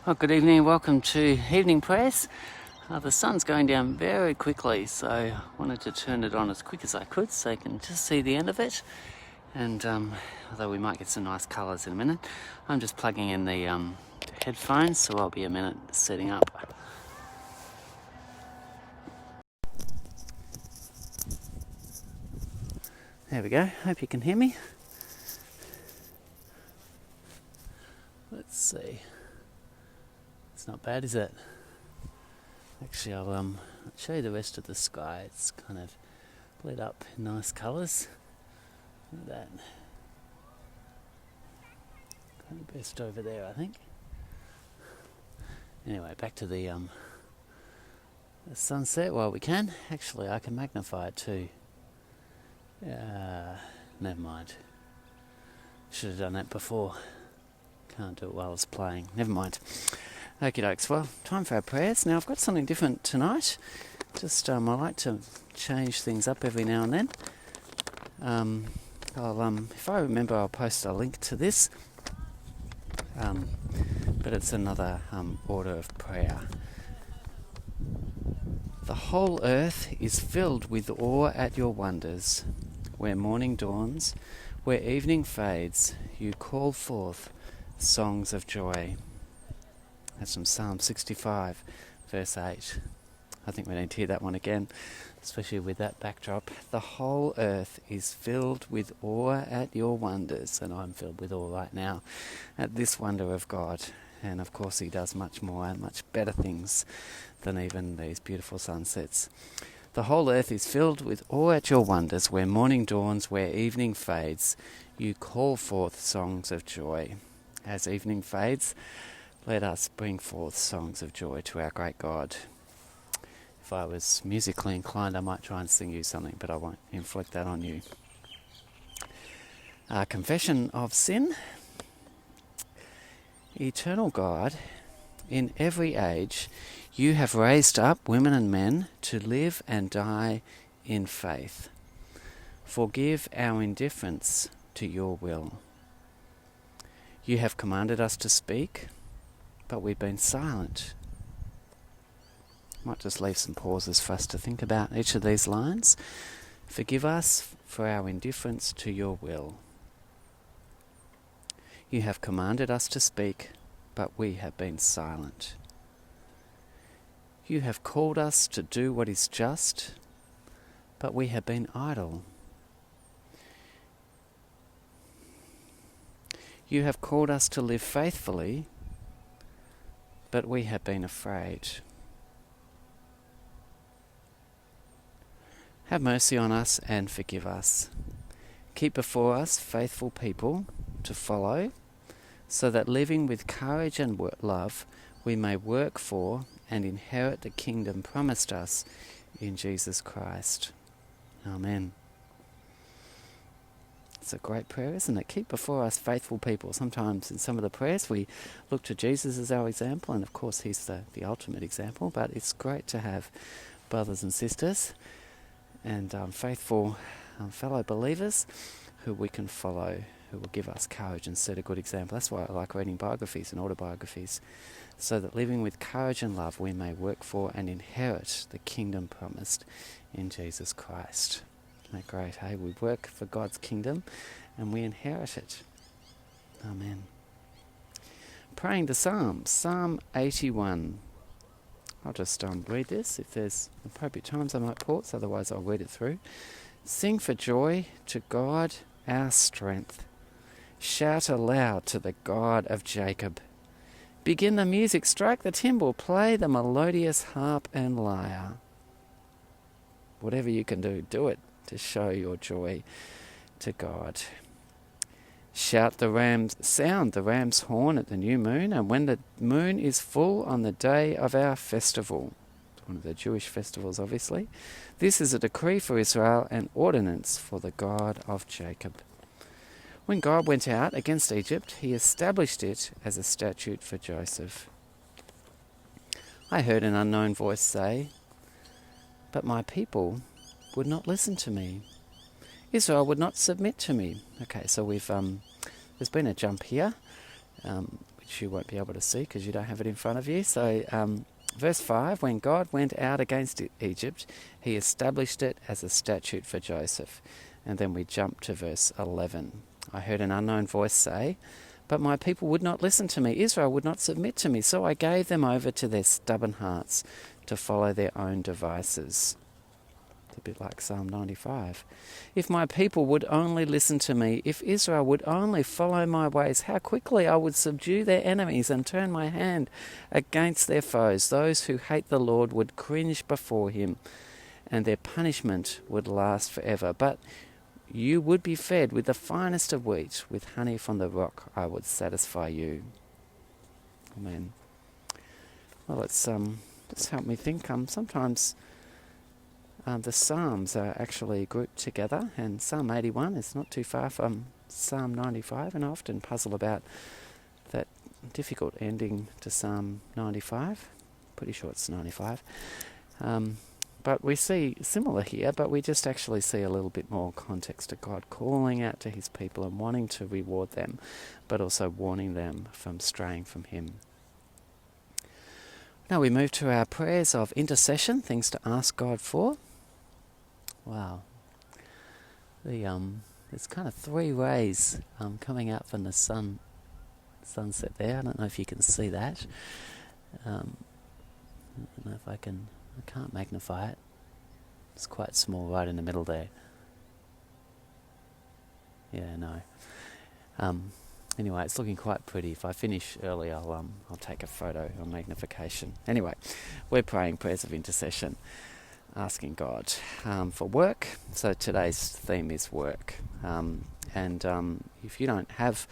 Well, good evening. Welcome to evening prayers. The sun's going down very quickly, so I wanted to turn it on as quick as I could so you can just see the end of it. And although we might get some nice colours in a minute, I'm just plugging in the headphones, so I'll be a minute setting up. There we go. Hope you can hear me. Let's see. It's not bad, is it? Actually, I'll show you the rest of the sky. It's kind of lit up in nice colours. Look at that. Kind of best over there, I think. Anyway, back to the sunset while we can. Actually, I can magnify it too. Never mind. Should have done that before. Can't do it while it's playing. Never mind. Okie dokes. Well, time for our prayers. Now, I've got something different tonight. Just, I like to change things up every now and then. If I remember, I'll post a link to this. But it's another order of prayer. The whole earth is filled with awe at your wonders. Where morning dawns, where evening fades, you call forth songs of joy. That's from Psalm 65, verse 8. I think we need to hear that one again, especially with that backdrop. The whole earth is filled with awe at your wonders, and I'm filled with awe right now at this wonder of God. And of course he does much more and much better things than even these beautiful sunsets. The whole earth is filled with awe at your wonders. Where morning dawns, where evening fades, you call forth songs of joy. As evening fades, let us bring forth songs of joy to our great God. If I was musically inclined, I might try and sing you something, but I won't inflict that on you. Confession of sin. Eternal God, in every age, you have raised up women and men to live and die in faith. Forgive our indifference to your will. You have commanded us to speak, but we've been silent. Might just leave some pauses for us to think about each of these lines. Forgive us for our indifference to your will. You have commanded us to speak, but we have been silent. You have called us to do what is just, but we have been idle. You have called us to live faithfully, but we have been afraid. Have mercy on us and forgive us. Keep before us faithful people to follow, so that living with courage and love, we may work for and inherit the kingdom promised us in Jesus Christ. Amen. It's a great prayer, isn't it? Keep before us faithful people. Sometimes in some of the prayers we look to Jesus as our example, and of course he's the ultimate example, but it's great to have brothers and sisters and faithful fellow believers who we can follow, who will give us courage and set a good example. That's why I like reading biographies and autobiographies, so that living with courage and love we may work for and inherit the kingdom promised in Jesus Christ. Isn't that great, hey? We work for God's kingdom and we inherit it. Amen. Praying the Psalms, Psalm 81. I'll just read this. If there's appropriate times I might pause, otherwise I'll read it through. Sing for joy to God our strength. Shout aloud to the God of Jacob. Begin the music, strike the timbrel, play the melodious harp and lyre. Whatever you can do, do it to show your joy to God. Sound the ram's horn at the new moon, and when the moon is full on the day of our festival. One of the Jewish festivals, obviously. This is a decree for Israel, an ordinance for the God of Jacob. When God went out against Egypt, he established it as a statute for Joseph. I heard an unknown voice say, "But my people would not listen to me. Israel would not submit to me." Okay, so we've there's been a jump here, which you won't be able to see because you don't have it in front of you. So verse 5, when God went out against Egypt, he established it as a statute for Joseph. And then we jump to verse 11. I heard an unknown voice say, but my people would not listen to me. Israel would not submit to me. So I gave them over to their stubborn hearts to follow their own devices. It's a bit like Psalm 95. If my people would only listen to me, if Israel would only follow my ways, how quickly I would subdue their enemies and turn my hand against their foes. Those who hate the Lord would cringe before him, and their punishment would last forever. But you would be fed with the finest of wheat, with honey from the rock I would satisfy you. Amen. Well, it's helped me think. Sometimes the Psalms are actually grouped together, and Psalm 81 is not too far from Psalm 95, and I often puzzle about that difficult ending to Psalm 95. Pretty sure it's 95. But we see similar here, but we just actually see a little bit more context of God calling out to his people and wanting to reward them, but also warning them from straying from him. Now we move to our prayers of intercession, things to ask God for. Wow. There's kind of three rays coming out from the sunset there. I don't know if you can see that. I don't know if I can't magnify it. It's quite small right in the middle there. Yeah, no. Anyway, it's looking quite pretty. If I finish early, I'll take a photo on magnification. Anyway, we're praying prayers of intercession, asking God for work. So today's theme is work. And if you don't have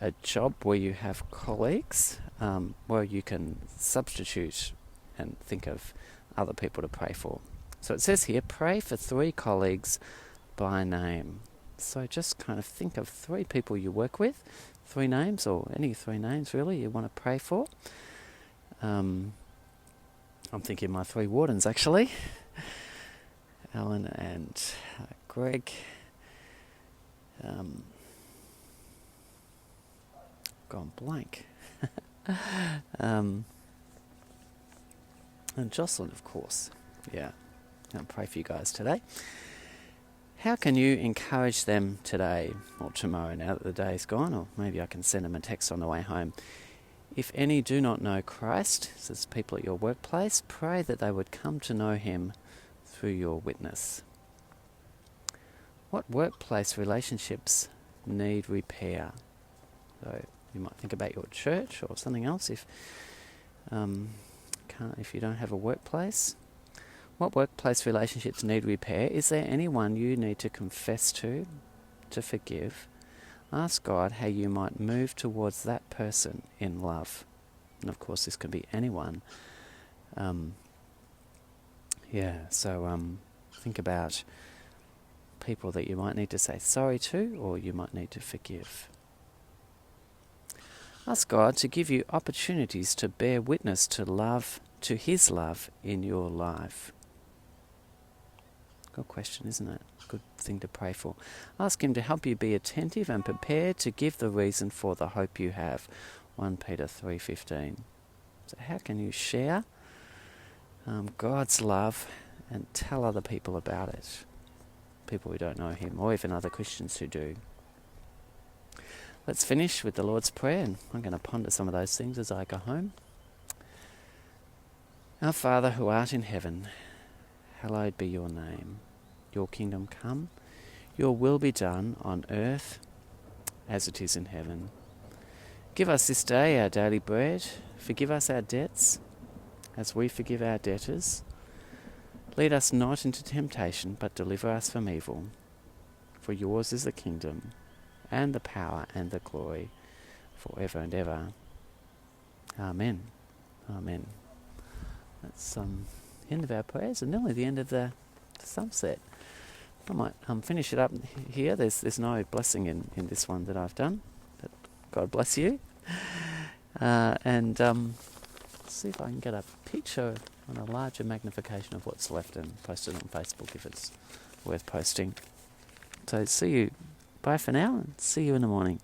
a job where you have colleagues, well, you can substitute and think of other people to pray for. So it says here, pray for 3 colleagues by name. So just kind of think of 3 people you work with, 3 names, or any 3 names really you want to pray for. I'm thinking my 3 wardens actually, Alan and Greg. Gone blank. And Jocelyn, of course. Yeah, I'll pray for you guys today. How can you encourage them today or tomorrow now that the day's gone? Or maybe I can send them a text on the way home. If any do not know Christ, says people at your workplace, pray that they would come to know him through your witness. What workplace relationships need repair? So you might think about your church or something else if you don't have a workplace. What workplace relationships need repair? Is there anyone you need to confess to forgive? Ask God how you might move towards that person in love. And of course this can be anyone. Think about people that you might need to say sorry to, or you might need to forgive. Ask God to give you opportunities to bear witness to his love in your life. Good question, isn't it? Good thing to pray for. Ask him to help you be attentive and prepared to give the reason for the hope you have. 1 Peter 3:15. So how can you share God's love and tell other people about it? People who don't know him, or even other Christians who do. Let's finish with the Lord's Prayer, and I'm going to ponder some of those things as I go home. Our Father who art in heaven, hallowed be your name. Your kingdom come, your will be done on earth as it is in heaven. Give us this day our daily bread. Forgive us our debts as we forgive our debtors. Lead us not into temptation, but deliver us from evil. For yours is the kingdom, and the power, and the glory, forever and ever. Amen. Amen. That's the end of our prayers, and nearly the end of the sunset. I might finish it up here. There's no blessing in this one that I've done, but God bless you. And see if I can get a picture on a larger magnification of what's left and post it on Facebook if it's worth posting. So see you. Bye for now, and see you in the morning.